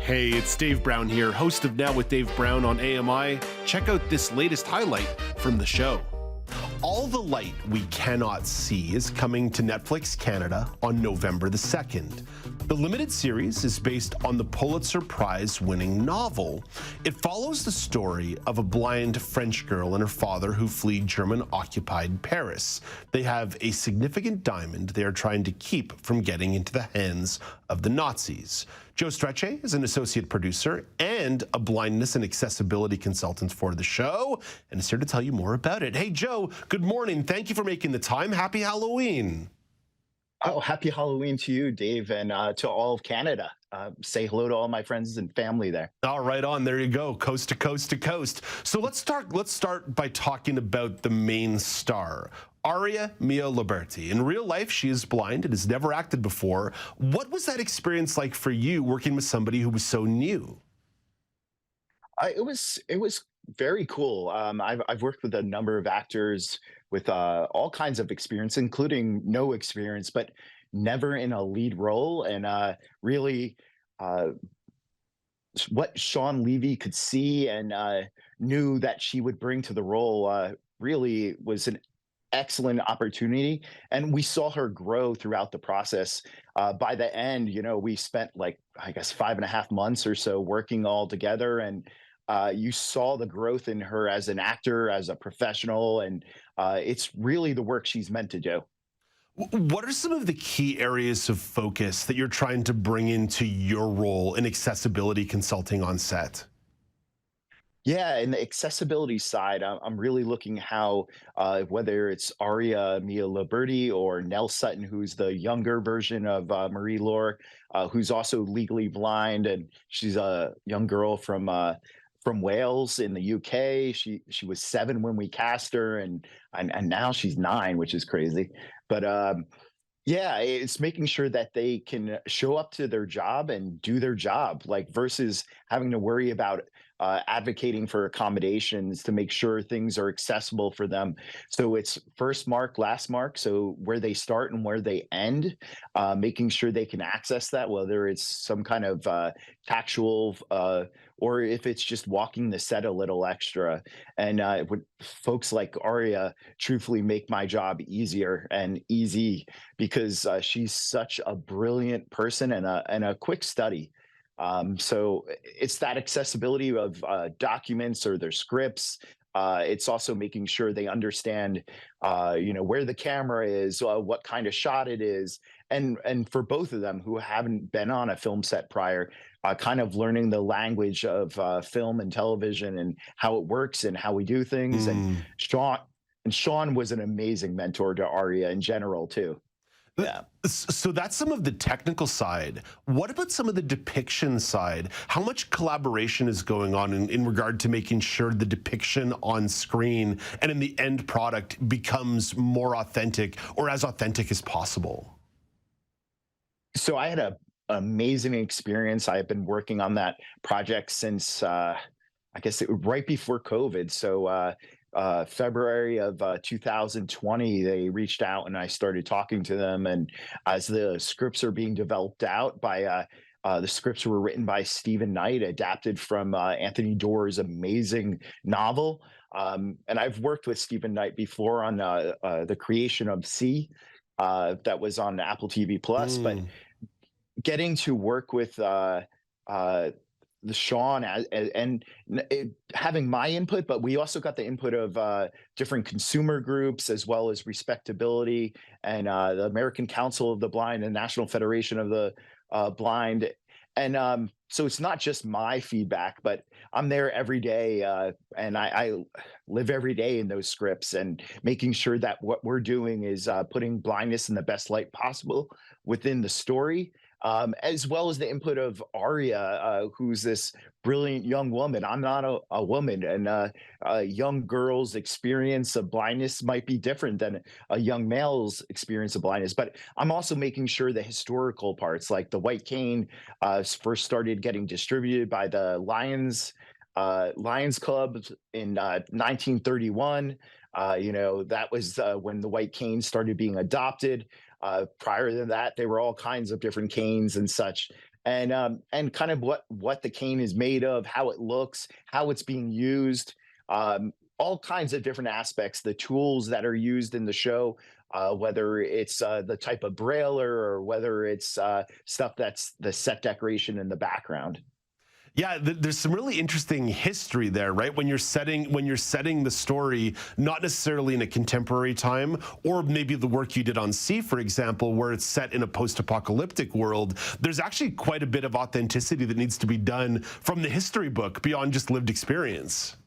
Hey, it's Dave Brown here, host of Now with Dave Brown on AMI. Check out this latest highlight from the show. All the Light We Cannot See is coming to Netflix Canada on November the 2nd. The limited series is based on the Pulitzer Prize-winning novel. It follows the story of a blind French girl and her father who flee German-occupied Paris. They have a significant diamond they are trying to keep from getting into the hands of the Nazis. Joe Strechay is an associate producer and a blindness and accessibility consultant for the show, and is here to tell you more about it. Hey, Joe, good morning. Thank you for making the time. Happy Halloween. Oh, happy Halloween to you, Dave, and to all of Canada. Say hello to all my friends and family there. All right, on. There you go, coast to coast to coast. So let's start by talking about the main star, Mia Liberty. In real life, she is blind and has never acted before. What was that experience like for you, working with somebody who was so new? It was very cool. I've worked with a number of actors with all kinds of experience, including no experience, but never in a lead role, and really. Uh, what Sean Levy could see and knew that she would bring to the role really was an excellent opportunity. And we saw her grow throughout the process. By the end, we spent like, I guess, 5.5 months or so working all together. And you saw the growth in her as an actor, as a professional. And it's really the work she's meant to do. What are some of the key areas of focus that you're trying to bring into your role in accessibility consulting on set? Yeah, in the accessibility side, I'm really looking how whether it's Mia Liberty or Nell Sutton, who's the younger version of Marie Laure, who's also legally blind, and she's a young girl from Wales in the UK. She was 7 when we cast her, and now she's 9, which is crazy. But yeah, it's making sure that they can show up to their job and do their job, like versus having to worry about advocating for accommodations to make sure things are accessible for them. So it's first mark, last mark. So where they start and where they end, making sure they can access that, whether it's some kind of tactual or if it's just walking the set a little extra. And would folks like Aria truthfully make my job easier and easy because she's such a brilliant person and a quick study. So it's that accessibility of documents or their scripts. It's also making sure they understand, where the camera is, what kind of shot it is, and for both of them who haven't been on a film set prior, kind of learning the language of film and television and how it works and how we do things. Mm. And Sean was an amazing mentor to Aria in general too. Yeah. So that's some of the technical side. What about some of the depiction side? How much collaboration is going on in regard to making sure the depiction on screen and in the end product becomes more authentic or as authentic as possible? So I had a amazing experience. I have been working on that project since I guess right before COVID. So February of 2020, they reached out and I started talking to them. And as the scripts are being developed out the scripts were written by Stephen Knight, adapted from Anthony Doerr's amazing novel. And I've worked with Stephen Knight before on the creation of C, that was on Apple TV Plus. But Mm. getting to work with the Sean and having my input, but we also got the input of different consumer groups as well as respectability and the American Council of the Blind and National Federation of the Blind. And so it's not just my feedback, but I'm there every day, and I live every day in those scripts and making sure that what we're doing is putting blindness in the best light possible within the story, as well as the input of Aria, who's this brilliant young woman. I'm not a woman, and a young girl's experience of blindness might be different than a young male's experience of blindness. But I'm also making sure the historical parts, like the white cane, first started getting distributed by the Lions Club in 1931. That was when the white cane started being adopted. Prior to that, there were all kinds of different canes and such. and kind of what the cane is made of, how it looks, how it's being used, all kinds of different aspects, the tools that are used in the show, whether it's the type of brailer or whether it's stuff that's the set decoration in the background. Yeah, there's some really interesting history there, right? When you're setting the story, not necessarily in a contemporary time, or maybe the work you did on C, for example, where it's set in a post-apocalyptic world. There's actually quite a bit of authenticity that needs to be done from the history book beyond just lived experience.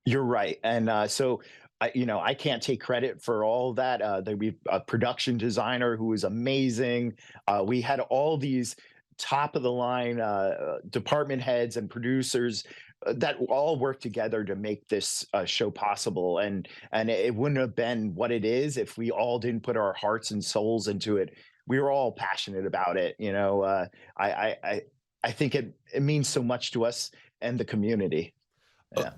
You're right, and so I can't take credit for all of that. We a production designer who was amazing. We had all these top of the line department heads and producers that all work together to make this show possible, and it wouldn't have been what it is if we all didn't put our hearts and souls into it. We were all passionate about it. I I I I think it means so much to us and the community. Uh, Yeah.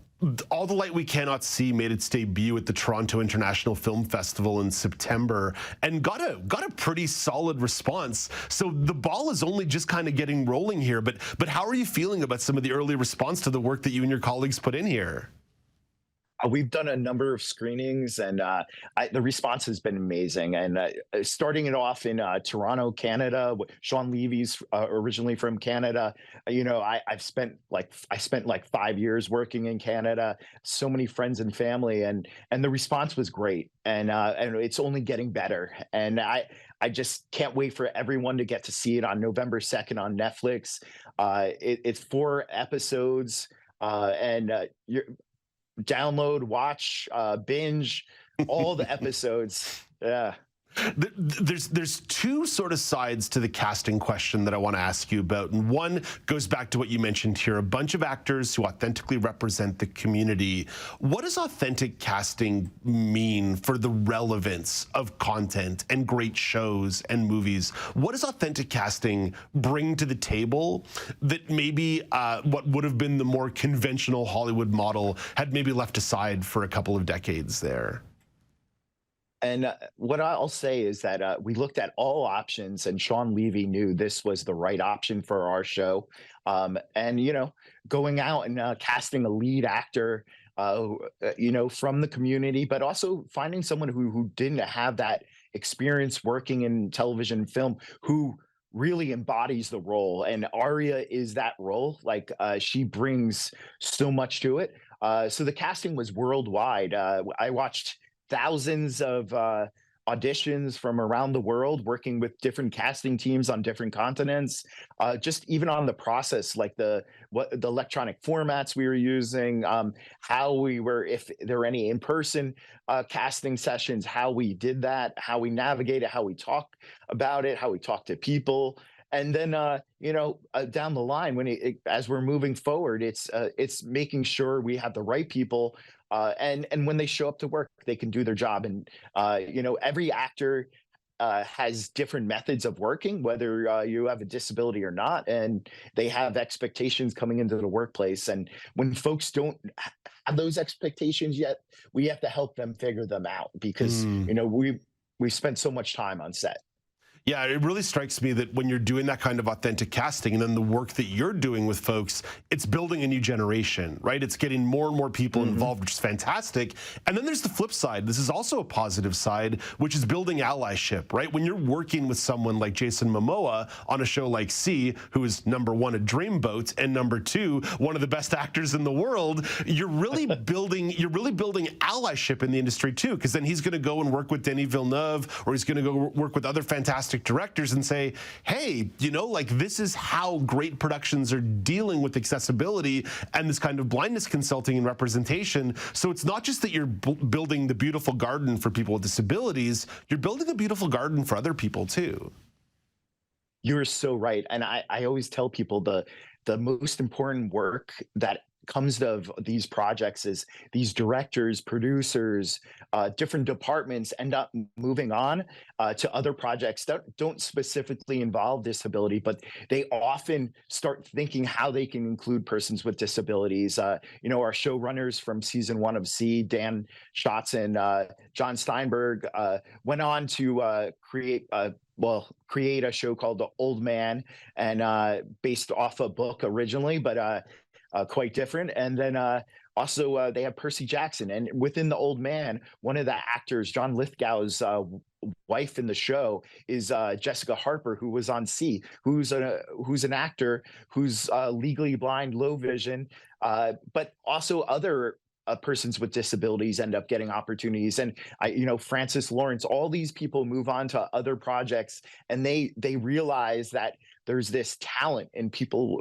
All the Light We Cannot See made its debut at the Toronto International Film Festival in September and got a pretty solid response. So the ball is only just kind of getting rolling here. But how are you feeling about some of the early response to the work that you and your colleagues put in here? We've done a number of screenings, and the response has been amazing. And starting it off in Toronto, Canada, Sean Levy's originally from Canada. I spent like 5 years working in Canada. So many friends and family, and the response was great. And it's only getting better. And I just can't wait for everyone to get to see it on November 2nd on Netflix. It's 4 episodes. And you're download, watch, binge all the episodes. Yeah. There's two sort of sides to the casting question that I want to ask you about. And one goes back to what you mentioned here, a bunch of actors who authentically represent the community. What does authentic casting mean for the relevance of content and great shows and movies? What does authentic casting bring to the table that maybe what would have been the more conventional Hollywood model had maybe left aside for a couple of decades there? And what I'll say is that we looked at all options, and Sean Levy knew this was the right option for our show. And going out and casting a lead actor, from the community, but also finding someone who didn't have that experience working in television and film, who really embodies the role. And Aria is that role. Like she brings so much to it. So the casting was worldwide. I watched thousands of auditions from around the world, working with different casting teams on different continents. Just even on the process, like the electronic formats we were using, how we were, if there were any in-person casting sessions, how we did that, how we navigated, how we talk about it, how we talk to people. And then, down the line, as we're moving forward, it's making sure we have the right people, and when they show up to work, they can do their job. And every actor has different methods of working, whether you have a disability or not, and they have expectations coming into the workplace. And when folks don't have those expectations yet, we have to help them figure them out because we spent so much time on set. Yeah, it really strikes me that when you're doing that kind of authentic casting and then the work that you're doing with folks, it's building a new generation, right? It's getting more and more people involved, which is fantastic. And then there's the flip side. This is also a positive side, which is building allyship, right? When you're working with someone like Jason Momoa on a show like C, who is #1 a dreamboat and #2 one of the best actors in the world, you're really building allyship in the industry too, because then he's going to go and work with Denis Villeneuve, or he's going to go work with other fantastic directors and say, hey, this is how great productions are dealing with accessibility and this kind of blindness consulting and representation. So it's not just that you're building the beautiful garden for people with disabilities, you're building a beautiful garden for other people too. You're so right. And I always tell people the most important work that comes to these projects is these directors, producers, different departments end up moving on to other projects that don't specifically involve disability, but they often start thinking how they can include persons with disabilities. Our showrunners from season 1 of C, Dan Schatz and John Steinberg, went on to create a show called The Old Man, and based off a book originally, but quite different. And then also they have Percy Jackson, and within The Old Man, one of the actors, John Lithgow's wife in the show, is Jessica Harper, who was on C, who's an actor who's legally blind, low vision, but also other persons with disabilities end up getting opportunities. And Francis Lawrence, all these people move on to other projects, and they realize that there's this talent in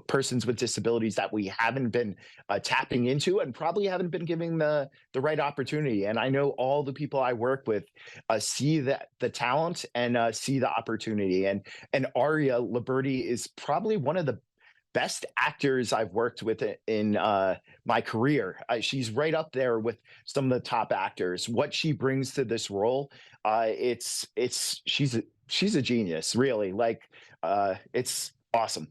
persons with disabilities that we haven't been tapping into, and probably haven't been giving the right opportunity. And I know all the people I work with see the talent and see the opportunity. And Aria Liberty is probably one of the best actors I've worked with in my career. She's right up there with some of the top actors. What she brings to this role, she's a genius, really. It's awesome.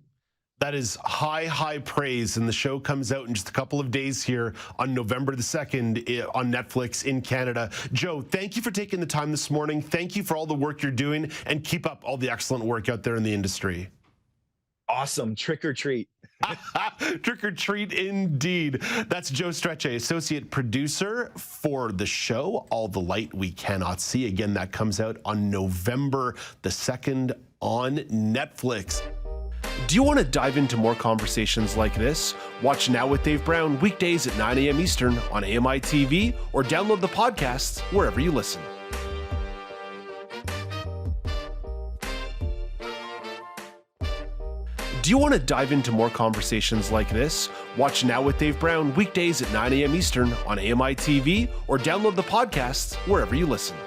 That is high praise, and the show comes out in just a couple of days here on November the 2nd on Netflix in Canada. Joe, thank you for taking the time this morning. Thank you for all the work you're doing, and keep up all the excellent work out there in the industry. Awesome. Trick or treat. Trick or treat indeed. That's Joe Strechay, associate producer for the show All the Light We Cannot See. Again, that comes out on November the 2nd on Netflix. Do you want to dive into more conversations like this? Watch Now with Dave Brown weekdays at 9 a.m. Eastern on AMI-TV, or download the podcasts wherever you listen. Do you want to dive into more conversations like this? Watch Now with Dave Brown weekdays at 9 a.m. Eastern on AMI-TV, or download the podcasts wherever you listen.